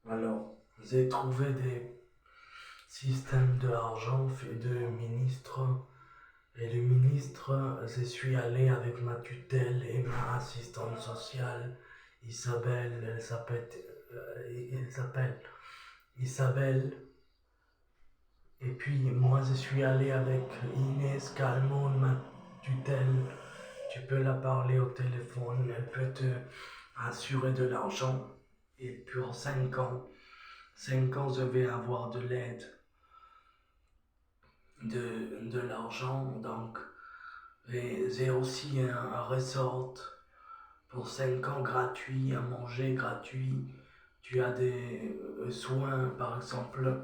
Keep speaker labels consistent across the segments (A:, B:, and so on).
A: Alors, j'ai trouvé des systèmes d'argent faits de ministres. Et le ministre, je suis allé avec ma tutelle et ma assistante sociale, Isabelle, elle s'appelle Isabelle. Et puis moi, je suis allé avec Inès Calmon, ma tutelle. Tu peux la parler au téléphone, elle peut te assurer de l'argent. Et pour 5 ans, 5 ans, je vais avoir de l'aide, de l'argent. Donc, et j'ai aussi un resort pour 5 ans gratuit, à manger gratuit. Tu as des soins, par exemple,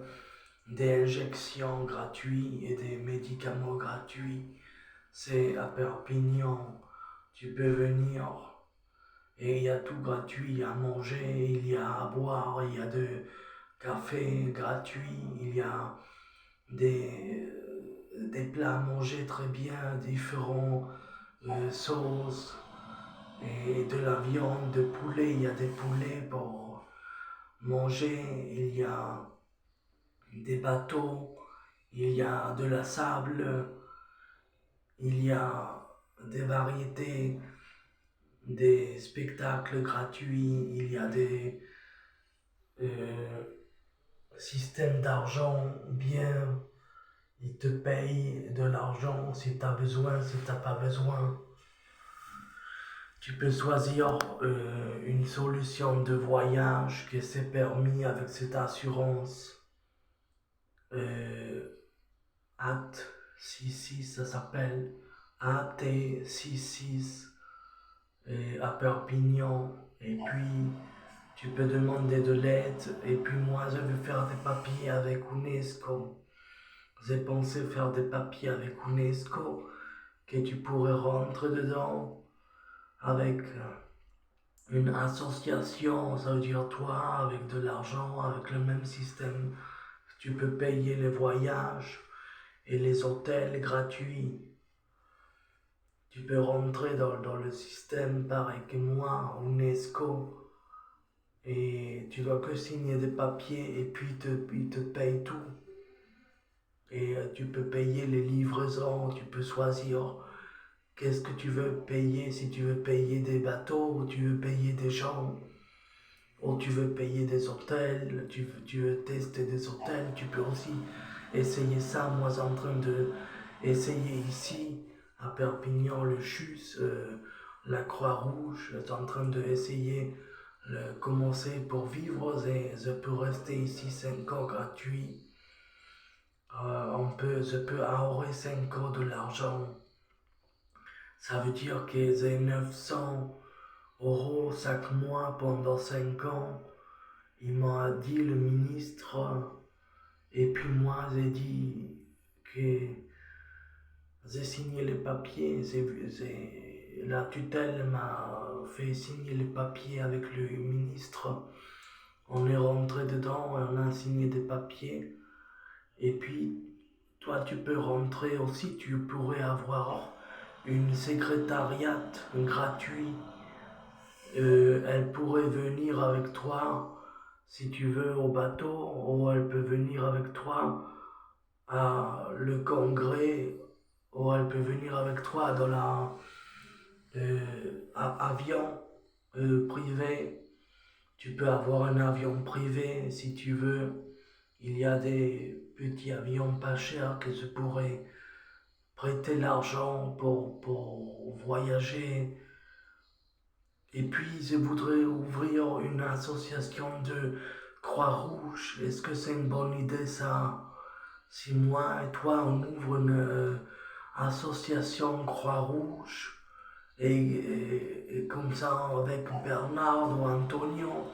A: des injections gratuites et des médicaments gratuits. C'est à Perpignan. Tu peux venir et il y a tout gratuit à manger, il y a à boire, il y a de café gratuit, il y a des, des plats à manger très bien, différents sauces et de la viande de poulet. Il y a des poulets pour manger, il y a des bateaux, il y a de la sable, il y a des variétés, des spectacles gratuits, il y a des euh, systèmes d'argent bien. Ils te payent de l'argent si tu as besoin, si tu n'as pas besoin. Tu peux choisir une solution de voyage qui s'est permis avec cette assurance. Euh, AT66, ça s'appelle AT66 à Perpignan. Et puis, tu peux demander de l'aide. Et puis, moi, je vais faire des papiers avec UNESCO. J'ai pensé faire des papiers avec UNESCO que tu pourrais rentrer dedans avec une association, ça veut dire toi, avec de l'argent, avec le même système. Tu peux payer les voyages et les hôtels gratuits. Tu peux rentrer dans le système pareil que moi, UNESCO, et tu dois que signer des papiers et puis ils te payent tout. Et tu peux payer les livraisons, tu peux choisir qu'est-ce que tu veux payer, si tu veux payer des bateaux, ou tu veux payer des gens, ou tu veux payer des hôtels, tu veux tester des hôtels, tu peux aussi essayer ça. Moi, je suis en train de essayer ici, à Perpignan, le CHUS, la Croix-Rouge. Je suis en train d'essayer de commencer pour vivre et je peux rester ici 5 ans gratuit. Je peux ahorrer 5 ans de l'argent. Ça veut dire que j'ai 900 € chaque mois pendant 5 ans. Il m'a dit le ministre. Et puis moi, j'ai dit que j'ai signé les papiers. La tutelle m'a fait signer les papiers avec le ministre. On est rentré dedans et on a signé des papiers. Et puis, toi, tu peux rentrer aussi. Tu pourrais avoir une secrétariat gratuite. Elle pourrait venir avec toi si tu veux au bateau, ou elle peut venir avec toi à le congrès, ou elle peut venir avec toi dans avion privé. Tu peux avoir un avion privé si tu veux. Il y a des petits avions pas chers que je pourrais prêter l'argent pour voyager. Et puis, je voudrais ouvrir une association de Croix-Rouge. Est-ce que c'est une bonne idée, ça? Si moi et toi, on ouvre une association Croix-Rouge, et comme ça, avec Bernard ou Antonio,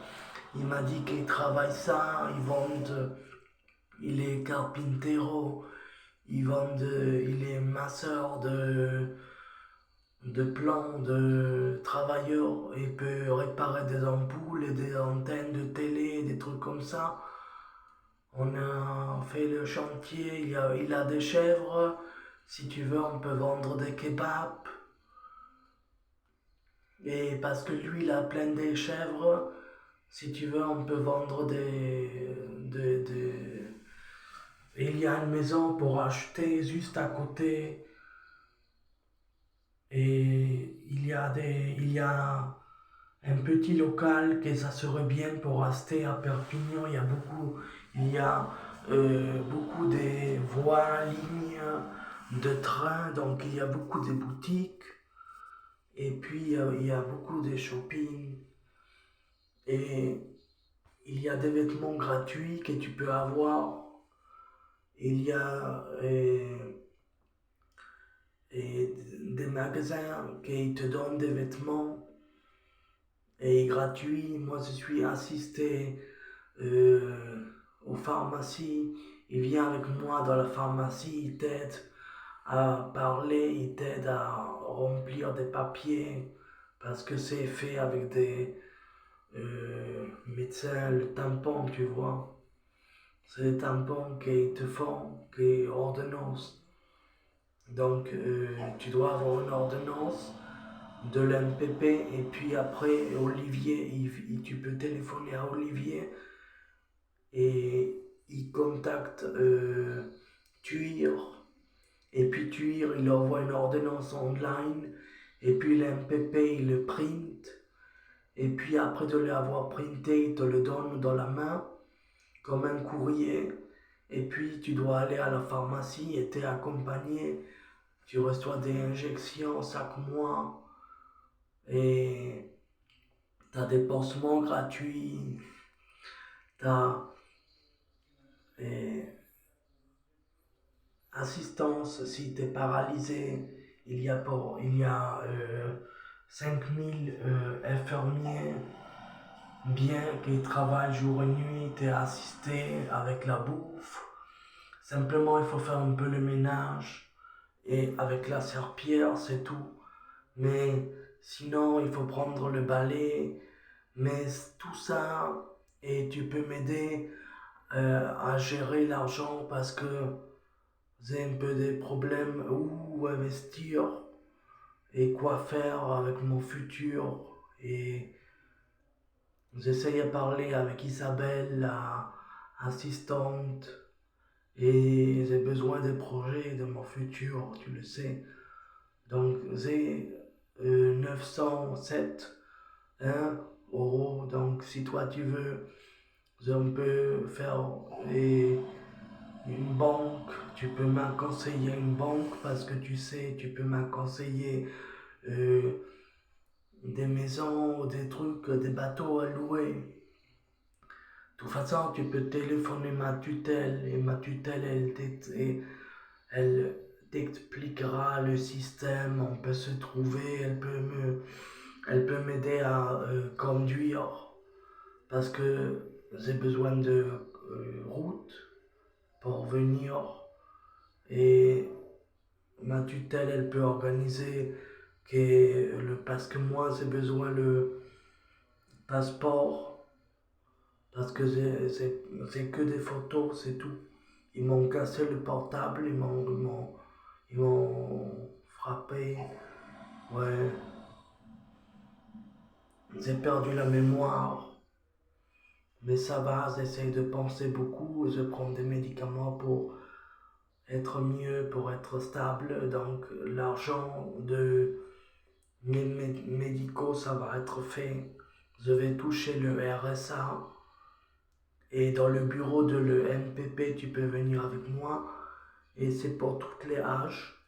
A: il m'a dit qu'il travaille ça, il est carpintero, il est masseur de plans de travailleurs et peut réparer des ampoules et des antennes de télé, des trucs comme ça. On a fait le chantier, il a des chèvres. Si tu veux, on peut vendre des kebabs. Et parce que lui, il a plein de chèvres, Si tu veux, on peut vendre il y a une maison pour acheter juste à côté. Et il y a un petit local que ça serait bien pour rester à Perpignan. Il y a beaucoup de voies, lignes de train, donc il y a beaucoup de boutiques. Et puis il y a beaucoup de shopping. Et il y a des vêtements gratuits que tu peux avoir. Il y a des magasins qui te donnent des vêtements et gratuits. Moi, je suis assisté euh, aux pharmacies. Il vient avec moi dans la pharmacie, il t'aide à parler, il t'aide à remplir des papiers parce que c'est fait avec des médecins, le tampon, tu vois. C'est les tampons qu'ils te font, qui ordonnance. Donc, tu dois avoir une ordonnance de l'MPP et puis après, Olivier, tu peux téléphoner à Olivier et il contacte TUIR. Et puis TUIR, il envoie une ordonnance online et puis l'MPP, il le print. Et puis après de l'avoir printé, il te le donne dans la main comme un courrier. Et puis tu dois aller à la pharmacie et t'es accompagné. Tu reçois des injections chaque mois et t'as des pansements gratuits. T'as assistance si t'es paralysé. Il y a 5000 infirmiers bien qui travaillent jour et nuit. T'es assisté avec la bouffe. Simplement, il faut faire un peu le ménage et avec la serpillière, c'est tout. Mais sinon, il faut prendre le balai. Mais tout ça, et tu peux m'aider à gérer l'argent parce que j'ai un peu des problèmes où investir et quoi faire avec mon futur. Et j'essaye de parler avec Isabelle, la assistante, et j'ai besoin des projets de mon futur, tu le sais. Donc j'ai 907 euros. Donc si toi tu veux, on peut faire une banque. Tu peux m'acconseiller une banque parce que tu sais, tu peux m'acconseiller euh, des maisons, des trucs, des bateaux à louer. De toute façon, tu peux téléphoner ma tutelle et ma tutelle, elle t'expliquera le système, on peut se trouver, elle peut m'aider à conduire parce que j'ai besoin de route pour venir et ma tutelle, elle peut organiser parce que moi j'ai besoin le passeport parce que c'est que des photos, c'est tout. Ils m'ont cassé le portable, ils m'ont frappé. Ouais, j'ai perdu la mémoire, mais ça va, j'essaye de penser beaucoup, je prends des médicaments pour être mieux, pour être stable. Donc l'argent de mes médicaux, ça va être fait. Je vais toucher le RSA. Et dans le bureau de l'MPP, tu peux venir avec moi. Et c'est pour toutes les âges.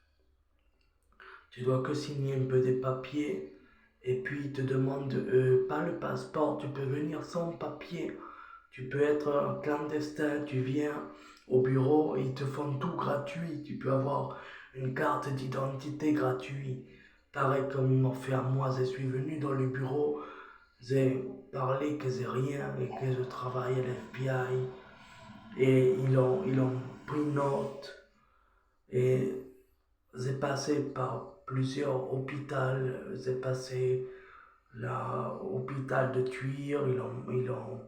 A: Tu dois que signer un peu des papiers. Et puis ils te demandent pas le passeport, tu peux venir sans papier. Tu peux être un clandestin, tu viens au bureau et ils te font tout gratuit. Tu peux avoir une carte d'identité gratuite. Pareil comme ils m'ont fait à moi, je suis venu dans le bureau, j'ai parlé que j'ai rien et que je travaille à l'FBI. Et ils ont pris note. Et j'ai passé par plusieurs hôpitaux. J'ai passé l'hôpital de Tuire, ils ont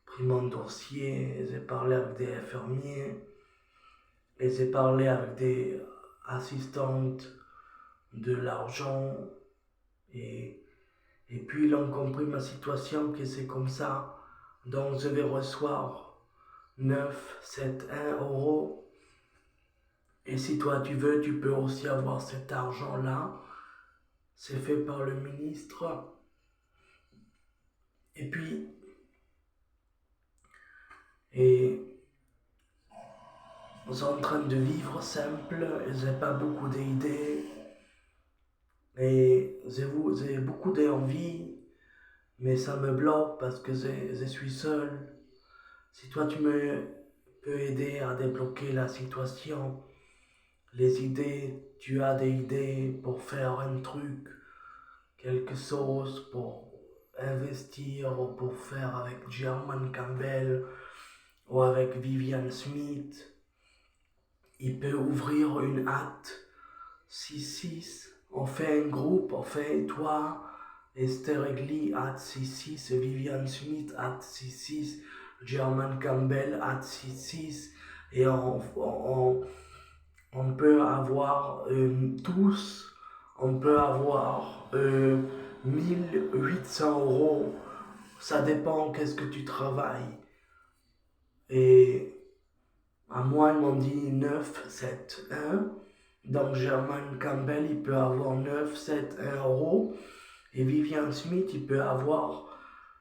A: pris mon dossier, j'ai parlé avec des infirmiers et j'ai parlé avec des assistantes de l'argent et, Et puis ils ont compris ma situation, que c'est comme ça. Donc je vais recevoir 971 €. Et si toi tu veux, tu peux aussi avoir cet argent-là. C'est fait par le ministre. Et puis, et on est en train de vivre simple. J'ai pas beaucoup d'idées. Et j'ai beaucoup d'envie. Mais ça me bloque parce que je suis seul. Si toi tu me peux aider à débloquer la situation, les idées, tu as des idées pour faire un truc, quelque chose pour investir ou pour faire avec German Campbell ou avec Vivian Smith, il peut ouvrir une hâte 6-6. On fait un groupe, on fait toi, Esther Egli, at 6-6, Vivian Smith, at 6-6, German Campbell, at 6-6, et on peut avoir tous, on peut avoir 1 800 €. Ça dépend qu'est-ce que tu travailles. Et à moi, ils m'ont dit 971. Donc German Campbell, il peut avoir 971 €. Et Vivian Smith, il peut avoir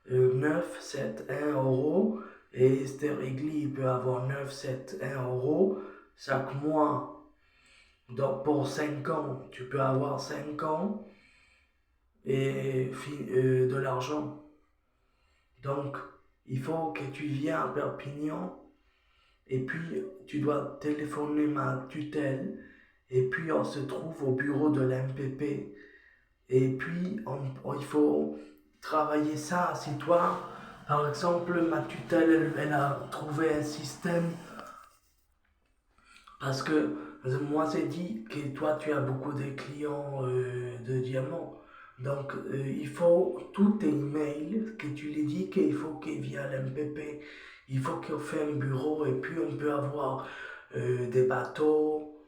A: 971 €. Et Esther Egli, il peut avoir 971 € chaque mois. Donc pour 5 ans, tu peux avoir 5 ans et de l'argent. Donc il faut que tu viennes à Perpignan et puis tu dois téléphoner ma tutelle et puis on se trouve au bureau de l'MPP et puis il faut travailler ça. Si toi, par exemple, ma tutelle, elle a trouvé un système parce que moi j'ai dit que toi tu as beaucoup de clients de diamants. Donc il faut tous tes emails que tu les dis qu'il faut qu'ils viennent à l'MPP. Il faut qu'on fait un bureau et puis on peut avoir des bateaux,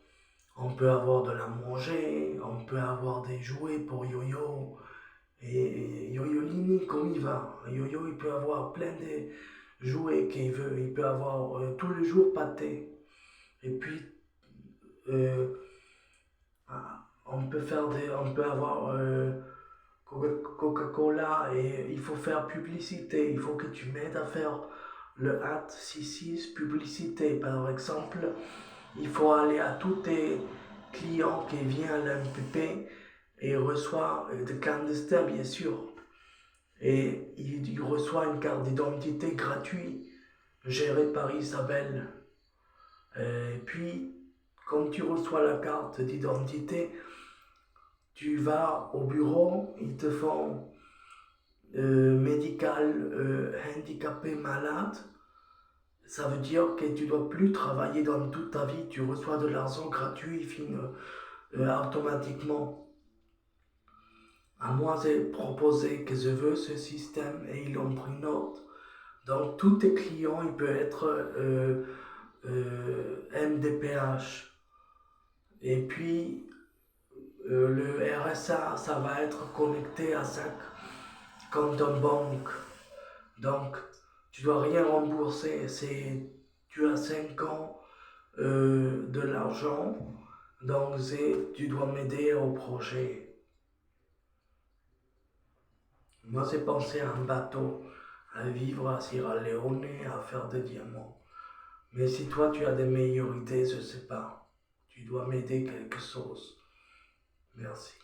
A: on peut avoir de la manger, on peut avoir des jouets pour Yo-Yo. Et Yo-Yo Lini, comme il va. Yo-Yo, il peut avoir plein de jouets qu'il veut. Il peut avoir tous les jours pâté. Et puis euh, on peut avoir Coca-Cola et il faut faire publicité. Il faut que tu m'aides à faire le hat 66 publicité. Par exemple, il faut aller à tous tes clients qui viennent à l'MPP et reçoit des clandestins bien sûr. Et il reçoit une carte d'identité gratuite gérée par Isabelle. Et puis, quand tu reçois la carte d'identité, tu vas au bureau, ils te font médical handicapé malade. Ça veut dire que tu ne dois plus travailler dans toute ta vie, tu reçois de l'argent gratuit automatiquement. À moi, j'ai proposé que je veux ce système et ils ont pris note. Donc, tous tes clients, ils peuvent être MDPH. Et puis, le RSA, ça va être connecté à chaque compte en banque. Donc, tu dois rien rembourser. Tu as 5 ans de l'argent. Donc, tu dois m'aider au projet. Moi, j'ai pensé à un bateau, à vivre à Sierra Leone, à faire des diamants. Mais si toi, tu as des meilleures idées, je ne sais pas. Tu dois m'aider quelque chose. Merci.